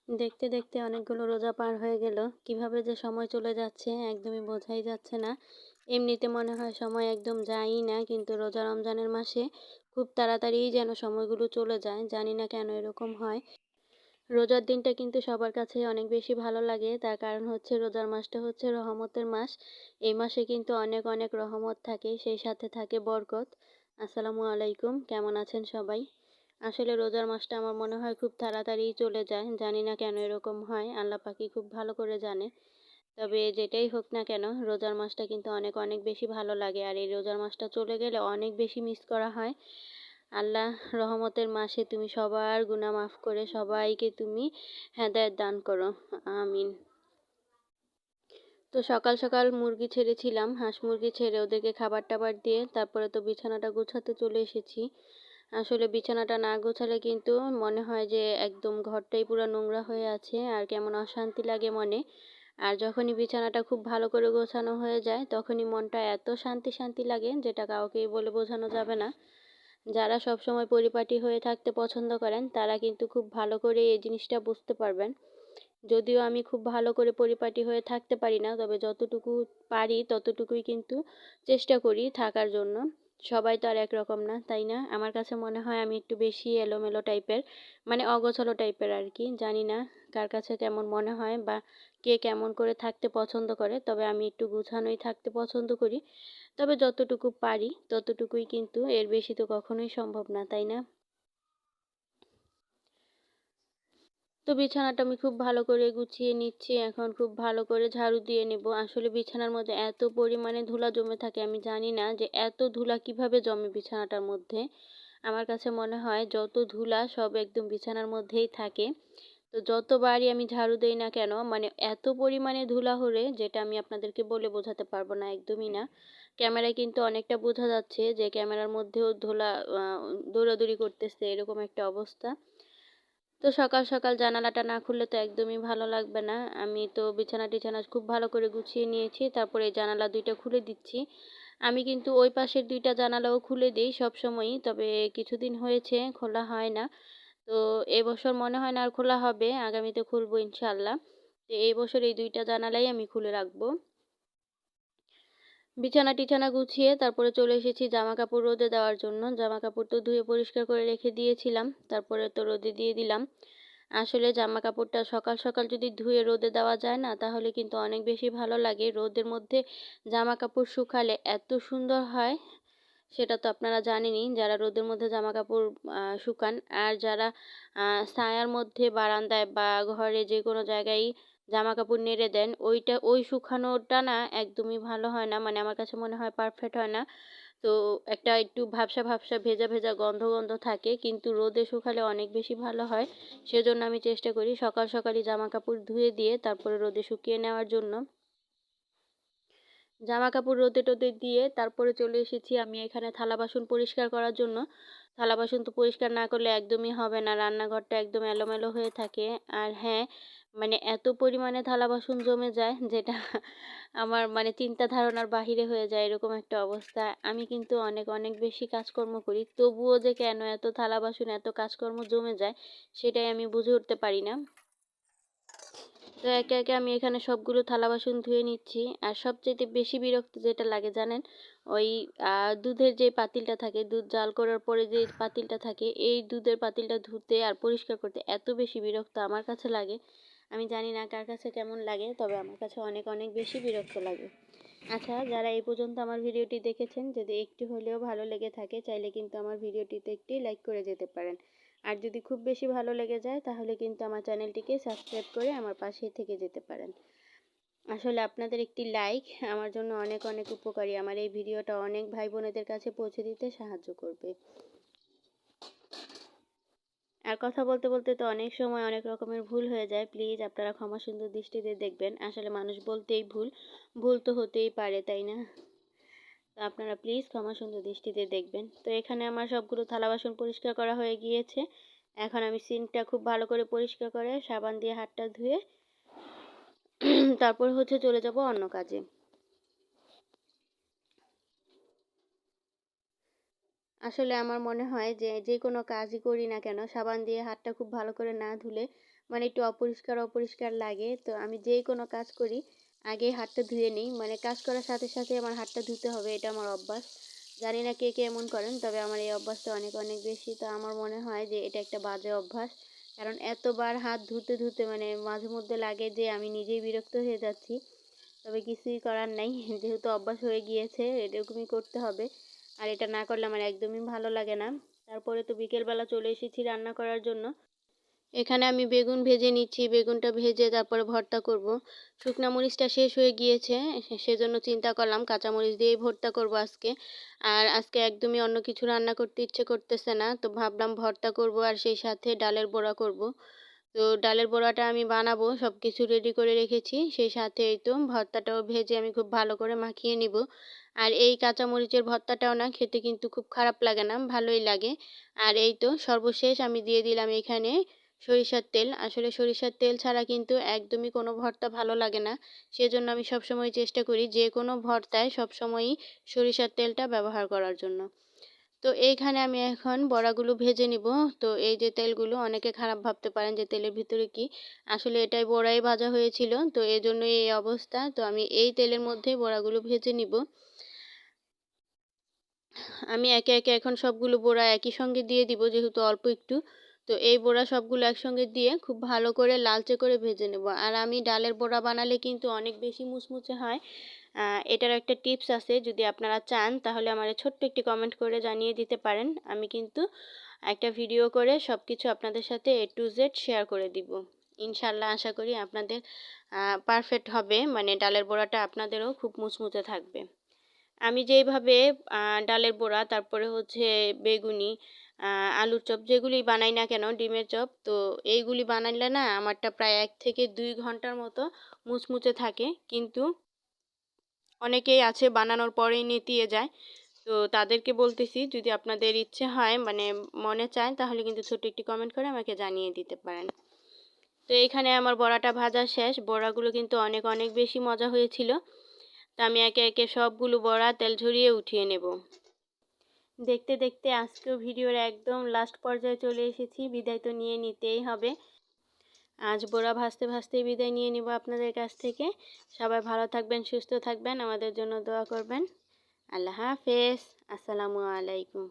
দেখতে দেখতে অনেকগুলো রোজা পার হয়ে গেল। কিভাবে যে সময় চলে যাচ্ছে একদমই বোঝাই যাচ্ছে না। এমনিতে মনে হয় সময় একদম যায়ই না, কিন্তু রোজা রমজানের মাসে খুব তাড়াতাড়িই যেন সময়গুলো চলে যায়। জানি না কেন এরকম হয়। রোজার দিনটা কিন্তু সবার কাছে অনেক বেশি ভালো লাগে। তার কারণ হচ্ছে রোজার মাসটা হচ্ছে রহমতের মাস। এই মাসে কিন্তু অনেক অনেক রহমত থাকে, সেই সাথে থাকে বরকত। আসসালামু আলাইকুম, কেমন আছেন সবাই? আসলে রোজার মাসটা আমার মনে হয় খুব তাড়াতাড়িই চলে যায়। জানি না কেন এরকম হয়, আল্লাহ পাকই খুব ভালো করে জানে। তবে যেটাই হোক না কেন, রোজার মাসটা কিন্তু অনেক অনেক বেশি ভালো লাগে। আর এই রোজার মাসটা চলে গেলে অনেক বেশি মিস করা হয়। আল্লাহ রহমতের মাসে তুমি সবার গুনাহ মাফ করে সবাইকে তুমি হেদায়েত দান করো, আমিন। তো সকাল সকাল মুরগি ছেড়েছিলাম, হাঁস মুরগি ছেড়ে ওদেরকে খাবার টাবার দিয়ে তারপরে তো বিছানাটা গুছাতে চলে এসেছি। আসলে বিছানাটা না গোছালে কিন্তু মনে হয় যে একদম ঘরটাই পুরো নোংরা হয়ে আছে আর কেমন অশান্তি লাগে মনে। আর যখনই বিছানাটা খুব ভালো করে গোছানো হয়ে যায় তখনই মনটা এত শান্তি শান্তি লাগে, যেটা কাউকেই বলে বোঝানো যাবে না। যারা সবসময় পরিপাটি হয়ে থাকতে পছন্দ করেন তারা কিন্তু খুব ভালো করে এই জিনিসটা বুঝতে পারবেন। যদিও আমি খুব ভালো করে পরিপাটি হয়ে থাকতে পারি না, তবে যতটুকু পারি ততটুকুই কিন্তু চেষ্টা করি থাকার জন্য। সবাই তো আর একরকম না, তাই না? আমার কাছে মনে হয় আমি একটু বেশি এলোমেলো টাইপের, মানে অগোছালো টাইপের আর কি। জানি না কার কাছে কেমন মনে হয় বা কে কেমন করে থাকতে পছন্দ করে, তবে আমি একটু গুছানোই থাকতে পছন্দ করি। তবে যতটুকু পারি ততটুকুই, কিন্তু এর বেশি তো কখনোই সম্ভব না, তাই না? তো বিছানাটা আমি খুব ভালো করে গুছিয়ে নিচ্ছি, এখন খুব ভালো করে ঝাড়ু দিয়ে নেব। আসলে বিছানার মধ্যে এত পরিমাণে ধুলা জমে থাকে, আমি জানি না যে এত ধুলা কিভাবে জমে বিছানাটার মধ্যে। আমার কাছে মনে হয় যত ধুলা সব একদম বিছানার মধ্যেই থাকে। তো যতবারই আমি ঝাড়ু দেই না কেন, মানে এত পরিমাণে ধুলা হলে যেটা আমি আপনাদেরকে বলে বোঝাতে পারবো না, একদমই না। ক্যামেরায় কিন্তু অনেকটা বোঝা যাচ্ছে যে ক্যামেরার মধ্যেও ধুলা দৌড়াদৌড়ি করতেছে, এরকম একটা অবস্থা। তো সকাল সকাল জানালাটা না খুললে তো একদমই ভালো লাগবে না। আমি তো বিছানা টিছানা খুব ভালো করে গুছিয়ে নিয়েছি, তারপরে এই জানালা দুইটা খুলে দিচ্ছি। আমি কিন্তু ওই পাশের দুইটা জানালাও খুলে দিই সবসময়ই, তবে কিছুদিন হয়েছে খোলা হয় না। তো এবছর মনে হয় না আর খোলা হবে, আগামীতে খুলবো ইনশাল্লাহ। তো এই বছর এই দুইটা জানালাই আমি খুলে রাখবো। বিছানা টিছানা গুছিয়ে তারপরে চলে এসেছি জামা কাপড় রোদে দেওয়ার জন্য। জামা কাপড় তো ধুয়ে পরিষ্কার করে রেখে দিয়েছিলাম, তারপরে তো রোদে দিয়ে দিলাম। আসলে জামা কাপড়টা সকাল সকাল যদি ধুয়ে রোদে দেওয়া যায় না, তাহলে কিন্তু অনেক বেশি ভালো লাগে। রোদের মধ্যে জামা কাপড় শুকালে এত সুন্দর হয়, সেটা তো আপনারা জানেনই যারা রোদের মধ্যে জামা কাপড় শুকান। আর যারা ছায়ার মধ্যে বারান্দায় বা ঘরে যে কোনো জায়গায় জামা কাপড় নেড়ে দেন, ওই শুকানোটা না একদমই ভালো হয় না, মানে আমার কাছে মনে হয় পারফেক্ট হয় না। তো একটা একটু ভাবসা ভাবসা ভেজা ভেজা গন্ধ গন্ধ থাকে, কিন্তু রোদে শুকালে অনেক বেশি ভালো হয়। সেজন্য আমি চেষ্টা করি সকাল সকালই জামা কাপড় ধুয়ে দিয়ে তারপরে রোদে শুকিয়ে নেওয়ার জন্য। জামা কাপড় রোদে টোদে দিয়ে তারপরে চলে এসেছি আমি এখানে থালা বাসন পরিষ্কার করার জন্য। থালা বাসন তো পরিষ্কার না করলে একদমই হবে না, রান্নাঘরটা একদম এলোমেলো হয়ে থাকে। আর হ্যাঁ, মানে এত পরিমাণে থালা বাসন জমে যায় যেটা আমার মানে চিন্তা ধারণার বাহিরে হয়ে যায়, এরকম একটা অবস্থা। আমি কিন্তু অনেক অনেক বেশি কাজকর্ম করি, তবুও যে কেন এত থালা বাসন এত কাজকর্ম জমে যায় সেটাই আমি বুঝে উঠতে পারি না। তো একে একে আমি এখানে সবগুলো থালা বাসন ধুয়ে নিচ্ছি। আর সবচেয়ে বেশি বিরক্ত যেটা লাগে জানেন, ওই দুধের যে পাতিলটা থাকে, দুধ জাল করার পরে যে পাতিলটা থাকে, এই দুধের পাতিলটা ধুতে আর পরিষ্কার করতে এত বেশি বিরক্ত আমার কাছে লাগে। আমি জানি না কার কাছে কেমন লাগে, তবে আমার কাছে অনেক অনেক বেশি বিরক্ত লাগে। আচ্ছা, যারা এই পর্যন্ত আমার ভিডিওটি দেখেছেন, যদি একটু হলেও ভালো লেগে থাকে চাইলে কিন্তু আমার ভিডিওটিতে একটি লাইক করে যেতে পারেন। আর যদি খুব বেশি ভালো লেগে যায় তাহলে কিন্তু আমার চ্যানেলটিকে সাবস্ক্রাইব করে আমার পাশেই থেকে যেতে পারেন। আসলে আপনাদের একটি লাইক আমার জন্য অনেক অনেক উপকারী, আমার এই ভিডিওটা অনেক ভাই বোনেদের কাছে পৌঁছে দিতে সাহায্য করবে। আর কথা বলতে বলতে তো অনেক সময় অনেক রকমের ভুল হয়ে যায়, প্লিজ আপনারা ক্ষমা সুন্দর দৃষ্টিতে দেখবেন। আসলে মানুষ বলতেই ভুল, ভুল তো হতেই পারে, তাই না? তো আপনারা প্লিজ ক্ষমা সুন্দর দৃষ্টিতে দেখবেন। তো এখানে আমার সবগুলো থালা বাসন পরিষ্কার করা হয়ে গিয়েছে। এখন আমি সিঙ্কটা খুব ভালো করে পরিষ্কার করে সাবান দিয়ে হাতটা ধুয়ে তারপর হচ্ছে চলে যাব অন্য কাজে। আসলে আমার মনে হয় যে, যে কোনো কাজই করি না কেন সাবান দিয়ে হাতটা খুব ভালো করে না ধুলে মানে একটু অপরিষ্কার, অপরিষ্কার লাগে। তো আমি যেই কোনো কাজ করি আগেই হাতটা ধুয়ে নিই। মানে কাজ করার সাথে, সাথে আমার হাতটা ধুতে হবে এটা আমার অভ্যাস। জানি না কে, কে এমন করেন তবে আমার এই অভ্যাসটা অনেক, অনেক বেশি। তো আমার মনে হয় যে এটা একটা বাজে অভ্যাস। কারণ এতবার হাত ধুতে, ধুতে মানে মাঝে মধ্যে লাগে যে আমি নিজেই বিরক্ত হয়ে যাচ্ছি। তবে কিছুই করার নাই যেহেতু অভ্যাস হয়ে গিয়েছে এরকমই করতে হবে। আর এটা না করলে আমার একদমই ভালো লাগে না। তারপরে তো বিকেলবেলা চলে এসেছি রান্না করার জন্য। এখানে আমি বেগুন ভেজে নিচ্ছি। বেগুনটা ভেজে তারপরে ভর্তা করব। শুকনা মরিচটা শেষ হয়ে গিয়েছে। সেজন্য চিন্তা করলাম কাঁচা মরিচ দিয়েই ভর্তা করব আজকে। আর আজকে একদমই অন্য কিছু রান্না করতে ইচ্ছে করতেছে না। তো ভাবলাম ভর্তা করব আর সেই সাথে ডালের বড়া করব। তো ডালের বড়াটা আমি বানাবো, সব কিছু রেডি করে রেখেছি। সেই সাথে এই তো ভর্তাটাও ভেজে আমি খুব ভালো করে মাখিয়ে নিব। আর এই কাঁচামরিচের ভর্তাটাও না খেতে কিন্তু খুব খারাপ লাগে না, ভালোই লাগে। আর এই তো সর্বশেষ আমি দিয়ে দিলাম এখানে সরিষার তেল। আসলে সরিষার তেল ছাড়া কিন্তু একদমই কোনো ভর্তা ভালো লাগে না। সেজন্য আমি সবসময় চেষ্টা করি যে কোনো ভর্তায় সবসময়ই সরিষার তেলটা ব্যবহার করার জন্য। তো এইখানে আমি এখন বড়াগুলো ভেজে নিব। তো এই যে তেলগুলো অনেকে খারাপ ভাবতে পারেন যে তেলের ভিতরে কি, আসলে এটাই বড়াই ভাজা হয়েছিল তো এজন্যই এই অবস্থা। তো আমি এই তেলের মধ্যেই বড়াগুলো ভেজে নিব। আমি একে একে এখন সবগুলো বড়া একই সঙ্গে দিয়ে দিব যেহেতু অল্প একটু। তো এই বড়া সবগুলো একসঙ্গে দিয়ে খুব ভালো করে লালচে করে ভেজে নেব। আর আমি ডালের বড়া বানালে কিন্তু অনেক বেশি মুচমুচে হয়। এটার একটা টিপস আছে, যদি আপনারা চান তাহলে আমারে ছোট্ট একটি কমেন্ট করে জানিয়ে দিতে পারেন। আমি কিন্তু একটা ভিডিও করে সব কিছু আপনাদের সাথে A to Z শেয়ার করে দিব। ইনশাল্লাহ আশা করি আপনাদের পারফেক্ট হবে, মানে ডালের বড়াটা আপনাদেরও খুব মুচমুচে থাকবে। আমি যেইভাবে ডালের বড়া, তারপরে হচ্ছে বেগুনি, আলুর চপ যেগুলি বানাই না কেন, ডিমের চপ, তো এইগুলি বানাইলে না আমারটা প্রায় 1 থেকে 2 ঘন্টার মতো মুচমুচে থাকে। কিন্তু অনেকেই আছে বানানোর পরেই নেতিয়ে যায়। তো তাদেরকে বলতেছি যদি আপনাদের ইচ্ছে হয় মানে মনে চায় তাহলে কিন্তু ছোট্ট একটি কমেন্ট করে আমাকে জানিয়ে দিতে পারেন। তো এইখানে আমার বড়াটা ভাজা শেষ। বড়াগুলো কিন্তু অনেক অনেক বেশি মজা হয়েছিল। তো আমি একে একে সবগুলো বড়া তেল ঝরিয়ে উঠিয়ে নেব। দেখতে দেখতে আজকেও ভিডিওর একদম লাস্ট পর্যায়ে চলে এসেছি। বিদায় তো নিয়ে নিতেই হবে। আজ বড়া ভাজতে ভাজতেই বিদায় নিয়ে নিব আপনাদের কাছ থেকে। সবাই ভালো থাকবেন, সুস্থ থাকবেন, আমাদের জন্য দোয়া করবেন। আল্লাহ হাফেজ। আসসালামু আলাইকুম।